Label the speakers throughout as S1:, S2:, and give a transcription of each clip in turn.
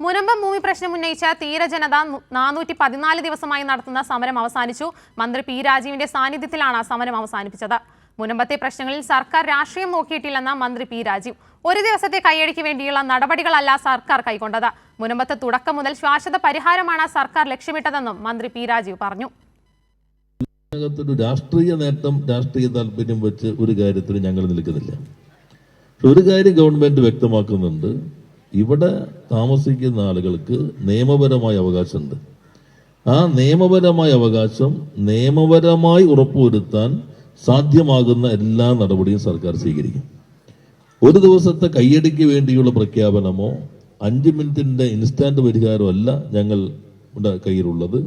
S1: മുനമ്പം ഭൂമി പ്രശ്നം ഉന്നയിച്ച തീരജനത 414 ദിവസമായി നടത്തുന്ന സമരം അവസാനിച്ചു. മന്ത്രി പി രാജീവിന്റെ സാന്നിധ്യത്തിലാണ് സമരം അവസാനിപ്പിച്ചത്. മുനമ്പത്തെ പ്രശ്നങ്ങളിൽ സർക്കാർ രാഷ്ട്രീയം നോക്കിയിട്ടില്ലെന്ന മന്ത്രി പി രാജീവ്. ഒരു ദിവസത്തെ കയ്യടിക്ക് വേണ്ടിയുള്ള നടപടികളല്ല സർക്കാർ കൈക്കൊണ്ടത്. മുനമ്പത്ത് തുടക്കം മുതൽ ശാശ്വത പരിഹാരമാണ് സർക്കാർ ലക്ഷ്യമിട്ടതെന്നും മന്ത്രി പി രാജീവ് പറഞ്ഞു.
S2: രാഷ്ട്രീയ നേട്ടം, രാഷ്ട്രീയ താല്പര്യം വെച്ച് ഒരു കാര്യത്തിന് ഞങ്ങൾ നിൽക്കുന്നില്ല. ഒരു കാര്യം ഗവൺമെന്റ് വ്യക്തമാക്കുന്നുണ്ട്, ഇവിടെ താമസിക്കുന്ന ആളുകൾക്ക് നിയമപരമായ അവകാശമുണ്ട്. ആ നിയമപരമായ അവകാശം നിയമപരമായി ഉറപ്പുവരുത്താൻ സാധ്യമാകുന്ന എല്ലാ നടപടിയും സർക്കാർ സ്വീകരിക്കും. ഒരു ദിവസത്തെ കയ്യടിക്ക് വേണ്ടിയുള്ള പ്രഖ്യാപനമോ 5 മിനിറ്റിന്റെ ഇൻസ്റ്റാന്റ് പരിഹാരമല്ല ഞങ്ങളുടെ കയ്യിലുള്ളത്.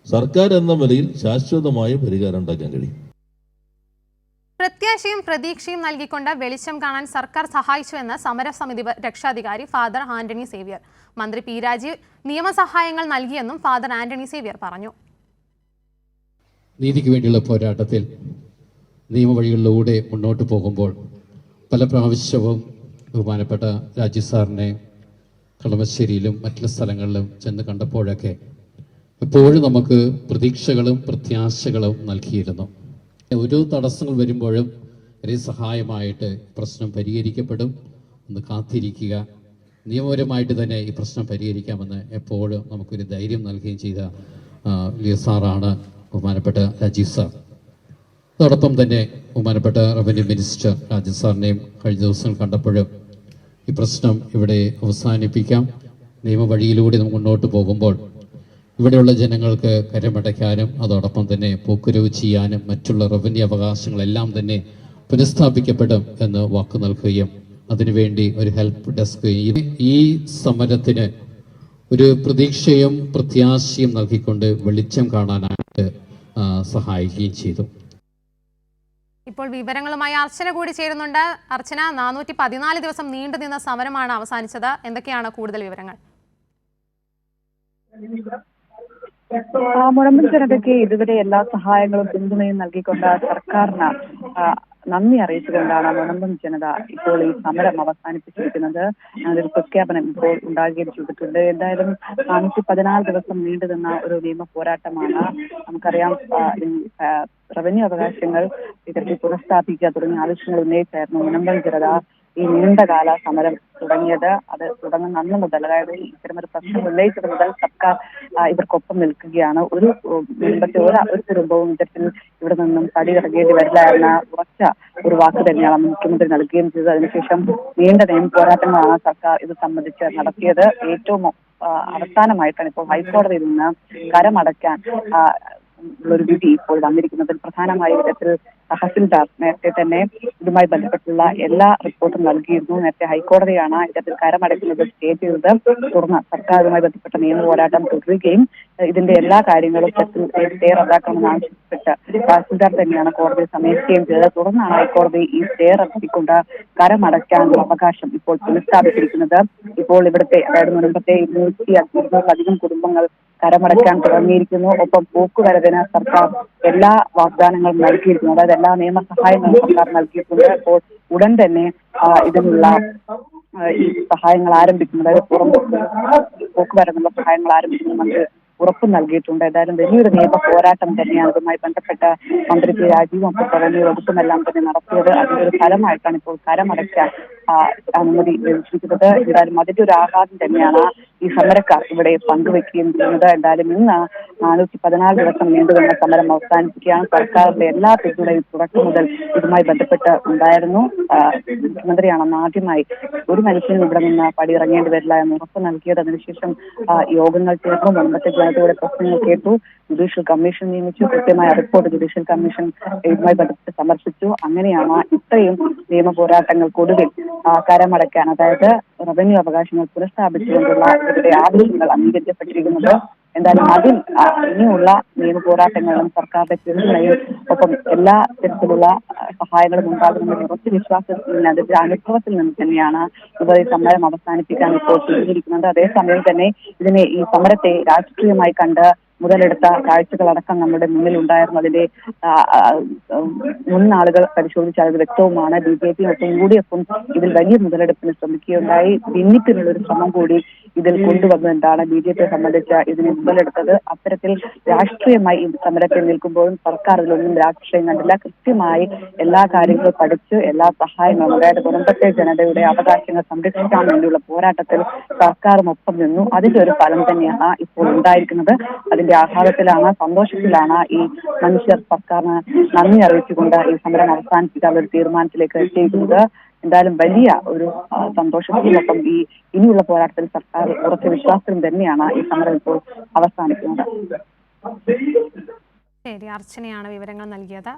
S2: സർക്കാർ എന്ന നിലയിൽ ശാശ്വതമായ പരിഹാരം ഉണ്ടാക്കാൻ കഴിയും.
S1: പ്രത്യാശയും പ്രതീക്ഷയും നൽകിക്കൊണ്ട് വെളിച്ചം കാണാൻ സർക്കാർ സഹായിച്ചുവെന്ന് സമരസമിതി രക്ഷാധികാരി ഫാദർ ആന്റണി സേവ്യർ. മന്ത്രി പി രാജീവ് നിയമസഹായങ്ങൾ നൽകിയെന്നും ഫാദർ ആന്റണി സേവ്യർ പറഞ്ഞു.
S3: നീതിക്ക് വേണ്ടിയുള്ള പോരാട്ടത്തിൽ നിയമവഴികളിലൂടെ മുന്നോട്ട് പോകുമ്പോൾ പല പ്രാവശ്യവും ബഹുമാനപ്പെട്ട രാജീവ് സാറിനെ കളമശ്ശേരിയിലും മറ്റുള്ള സ്ഥലങ്ങളിലും ചെന്ന് കണ്ടപ്പോഴൊക്കെ എപ്പോഴും നമുക്ക് പ്രതീക്ഷകളും പ്രത്യാശകളും നൽകിയിരുന്നു. ഓരോ തടസ്സങ്ങൾ വരുമ്പോഴും ഒരു സഹായമായിട്ട് പ്രശ്നം പരിഹരിക്കപ്പെടും എന്ന് കാത്തിരിക്കുക, നിയമപരമായിട്ട് തന്നെ ഈ പ്രശ്നം പരിഹരിക്കാമെന്ന് എപ്പോഴും നമുക്കൊരു ധൈര്യം നൽകുകയും ചെയ്ത വലിയ സാറാണ് ബഹുമാനപ്പെട്ട രാജീവ് സാർ. അതോടൊപ്പം തന്നെ ബഹുമാനപ്പെട്ട റവന്യൂ മിനിസ്റ്റർ രാജീവ് സാറിനെയും കഴിഞ്ഞ ദിവസങ്ങൾ കണ്ടപ്പോഴും ഈ പ്രശ്നം ഇവിടെ അവസാനിപ്പിക്കാം, നിയമവഴിയിലൂടെ നമുക്ക് മുന്നോട്ട് പോകുമ്പോൾ ഇവിടെയുള്ള ജനങ്ങൾക്ക് കരമടയ്ക്കാനും അതോടൊപ്പം തന്നെ പോക്കുരവ് ചെയ്യാനും മറ്റുള്ള റവന്യൂ അവകാശങ്ങളെല്ലാം തന്നെ പുനഃസ്ഥാപിക്കപ്പെടും എന്ന് വാക്കു നൽകുകയും അതിനുവേണ്ടി ഒരു ഹെൽപ്പ് ഡെസ്ക് ഈ സമരത്തിന് ഒരു പ്രതീക്ഷയും പ്രത്യാശയും നൽകിക്കൊണ്ട് വെളിച്ചം കാണാനായിട്ട് സഹായിക്കുകയും ചെയ്തു.
S1: ഇപ്പോൾ വിവരങ്ങളുമായി അർച്ചന കൂടി ചേരുന്നുണ്ട്. അർച്ചന, 414 ദിവസം നീണ്ടുനിന്ന സമരമാണ് അവസാനിച്ചത്. എന്തൊക്കെയാണ് കൂടുതൽ വിവരങ്ങൾ?
S4: മുനമ്പം ജനതയ്ക്ക് ഇതുവരെ എല്ലാ സഹായങ്ങളും പിന്തുണയും നൽകിക്കൊണ്ട് സർക്കാരിന് നന്ദി അറിയിച്ചുകൊണ്ടാണ് മുനമ്പം ജനത ഇപ്പോൾ ഈ സമരം അവസാനിപ്പിച്ചിരിക്കുന്നത്. അതിൽ പ്രഖ്യാപനം ഇപ്പോൾ ഉണ്ടാകുകയും ചെയ്തിട്ടുണ്ട്. എന്തായാലും 414 ദിവസം നീണ്ടുനിന്ന ഒരു നിയമ പോരാട്ടമാണ്. നമുക്കറിയാം, റവന്യൂ അവകാശങ്ങൾ ഇത്തരത്തിൽ പുനഃസ്ഥാപിക്കുക തുടങ്ങിയ ആവശ്യങ്ങൾ ഉന്നയിച്ചായിരുന്നു മുനമ്പം ജനത ഈ നീണ്ടകാല സമരം തുടങ്ങിയത്. അത് തുടങ്ങുന്ന അന്ന് മുതൽ, അതായത് ഇത്തരമൊരു പ്രശ്നം ഉന്നയിച്ചത് മുതൽ സർക്കാർ ഇവർക്കൊപ്പം നിൽക്കുകയാണ്. ഒരു മുൻപത്തെ ഒരു കുടുംബവും ഇത്തരത്തിൽ ഇവിടെ നിന്നും പടിയിറങ്ങേണ്ടി വരില്ല എന്ന ഉറച്ച ഒരു വാക്ക് തന്നെയാണ് മുഖ്യമന്ത്രി നൽകുകയും ചെയ്തത്. അതിനുശേഷം നീണ്ട നിയമ പോരാട്ടങ്ങളാണ് സർക്കാർ ഇത് സംബന്ധിച്ച് നടത്തിയത്. ഏറ്റവും അവസാനമായിട്ടാണ് ഇപ്പോൾ ഹൈക്കോടതിയിൽ നിന്ന് കരമടയ്ക്കാൻ ഒരു വിധി ഇപ്പോൾ വന്നിരിക്കുന്നത്. പ്രധാനമായ വിധത്തിൽ തഹസിൽദാർ നേരത്തെ തന്നെ ഇതുമായി ബന്ധപ്പെട്ടുള്ള എല്ലാ റിപ്പോർട്ടും നൽകിയിരുന്നു. നേരത്തെ ഹൈക്കോടതിയാണ് ഇത്തരത്തിൽ കരമടയ്ക്കുന്നത് സ്റ്റേ ചെയ്തത്. തുടർന്ന് സർക്കാർ ഇതുമായി ബന്ധപ്പെട്ട നിയമ പോരാട്ടം തുടരുകയും ഇതിന്റെ എല്ലാ കാര്യങ്ങളും സ്റ്റേ റദ്ദാക്കണമെന്ന് ആവശ്യപ്പെട്ട് തഹസിൽദാർ തന്നെയാണ് കോടതിയെ സമീപിക്കുകയും ചെയ്തത്. തുടർന്നാണ് ഹൈക്കോടതി ഈ സ്റ്റേ റദ്ദാക്കിക്കൊണ്ട് കരമടയ്ക്കാനുള്ള അവകാശം ഇപ്പോൾ പുനഃസ്ഥാപിച്ചിരിക്കുന്നത്. ഇപ്പോൾ ഇവിടുത്തെ, അതായത് മുൻപത്തെ 200-200-ലധികം കുടുംബങ്ങൾ കരമടയ്ക്കാൻ തുടങ്ങിയിരിക്കുന്നു. ഒപ്പം പോക്കുവരവിന് സർക്കാർ എല്ലാ വാഗ്ദാനങ്ങളും നൽകിയിരിക്കുന്നു. അതായത് എല്ലാ നിയമസഹായങ്ങളും സർക്കാർ നൽകിയിട്ടുണ്ട്. അപ്പോൾ ഉടൻ തന്നെ ഇതിനുള്ള ഈ സഹായങ്ങൾ ആരംഭിക്കും, അതായത് പോക്കുവരവിനുള്ള സഹായങ്ങൾ ആരംഭിക്കുമെന്ന് ഉറപ്പ് നൽകിയിട്ടുണ്ട്. ഏതായാലും വലിയൊരു നിയമ പോരാട്ടം തന്നെയാണ് ഇതുമായി ബന്ധപ്പെട്ട മന്ത്രി പി രാജീവും ഒപ്പം റവന്യൂ വകുപ്പുമെല്ലാം തന്നെ നടത്തിയത്. അതിന്റെ ഒരു ഫലമായിട്ടാണ് ഇപ്പോൾ കരമടയ്ക്കാൻ അനുമതി ലഭിച്ചിരിക്കുന്നത്. എന്തായാലും അതിന്റെ ഒരു ആഘാതം തന്നെയാണ് ഈ സമരക്കാർ ഇവിടെ പങ്കുവെക്കുകയും ചെയ്യുന്നത്. എന്തായാലും ഇന്ന് 414 ദിവസം നീണ്ടുവന്ന സമരം അവസാനിപ്പിക്കുകയാണ്. സർക്കാരിന്റെ എല്ലാ പിന്തുണയും തുടക്കം മുതൽ ഇതുമായി ബന്ധപ്പെട്ട് ഉണ്ടായിരുന്നു. മുഖ്യമന്ത്രിയാണെന്ന് ആദ്യമായി ഒരു മനുഷ്യനും ഇവിടെ നിന്ന് പടിയിറങ്ങേണ്ടി വരില്ല എന്ന് ഉറപ്പ് നൽകിയത്. അതിനുശേഷം യോഗങ്ങൾ ചേർന്നു, മുൻപത്തെ ജനതയുടെ പ്രശ്നങ്ങൾ കേട്ടു, ജുഡീഷ്യൽ കമ്മീഷൻ നിയമിച്ചു, കൃത്യമായ റിപ്പോർട്ട് ജുഡീഷ്യൽ കമ്മീഷൻ ഇതുമായി ബന്ധപ്പെട്ട് സമർപ്പിച്ചു. അങ്ങനെയാണ് ഇത്രയും നിയമ പോരാട്ടങ്ങൾക്കൊടുവിൽ കരമടയ്ക്കാൻ, അതായത് റവന്യൂ അവകാശങ്ങൾ പുനഃസ്ഥാപിച്ചുകൊണ്ടുള്ള ഇവരുടെ ആവശ്യങ്ങൾ അംഗീകരിക്കപ്പെട്ടിരിക്കുന്നത്. എന്തായാലും അതിൽ ഇനിയുള്ള നിയമ പോരാട്ടങ്ങളിലും സർക്കാരിന്റെ പിന്തുണയും ഒപ്പം എല്ലാ തരത്തിലുള്ള സഹായങ്ങളും ഉണ്ടാകുമെന്ന ഉറച്ച വിശ്വാസത്തിൽ നിന്ന്, അതിന്റെ അനുഭവത്തിൽ നിന്ന് തന്നെയാണ് ഇവർ ഈ സമരം അവസാനിപ്പിക്കാൻ ഇപ്പോൾ തിരിഞ്ഞിരിക്കുന്നത്. അതേസമയം തന്നെ ഈ സമരത്തെ രാഷ്ട്രീയമായി കണ്ട് മുതലെടുത്ത കാഴ്ചകളടക്കം നമ്മുടെ മുന്നിൽ ഉണ്ടായിരുന്നു. അതിന്റെ മുന്നാളുകൾ പരിശോധിച്ചാൽ അത് വ്യക്തവുമാണ്. BJP ഒപ്പം UDF ഇതിൽ വലിയ മുതലെടുപ്പിന് ശ്രമിക്കുകയുണ്ടായി. ഭിന്നിപ്പിനുള്ള ഒരു ശ്രമം കൂടി ഇതിൽ കൊണ്ടുവന്നതെന്താണ് BJP സംബന്ധിച്ച് ഇതിന് മുതലെടുത്തത്. അത്തരത്തിൽ രാഷ്ട്രീയമായി ഈ സമരത്തിൽ നിൽക്കുമ്പോഴും സർക്കാർ ഇതിലൊന്നും രാഷ്ട്രീയം കണ്ടില്ല. കൃത്യമായി എല്ലാ കാര്യങ്ങളും പഠിച്ച് എല്ലാ സഹായങ്ങളും, അതായത് കുടുംബത്തെ ജനതയുടെ അവകാശങ്ങൾ സംരക്ഷിക്കാൻ വേണ്ടിയുള്ള പോരാട്ടത്തിൽ സർക്കാരും ഒപ്പം നിന്നു. അതിന്റെ ഒരു ഫലം തന്നെയാണ് ഇപ്പോൾ ഉണ്ടായിരിക്കുന്നത്. അതിന്റെ ആഹ്ലാദത്തിലാണ്, സന്തോഷത്തിലാണ് ഈ മനുഷ്യർ സർക്കാരിന് നന്ദി അറിയിച്ചുകൊണ്ട് ഈ സമരം അവസാനിപ്പിക്കാൻ ഒരു തീരുമാനത്തിലേക്ക് എത്തിയിരിക്കുന്നത്. എന്തായാലും വലിയ ഒരു സന്തോഷത്തിനൊപ്പം ഇനിയുള്ള പോരാട്ടത്തിൽ സർക്കാർ ഉറച്ച വിശ്വാസത്തിലും തന്നെയാണ് ഈ സമരം ഇപ്പോൾ അവസാനിക്കുന്നത്.
S1: ശരി, അർച്ചനയാണ് വിവരങ്ങൾ നൽകിയത്.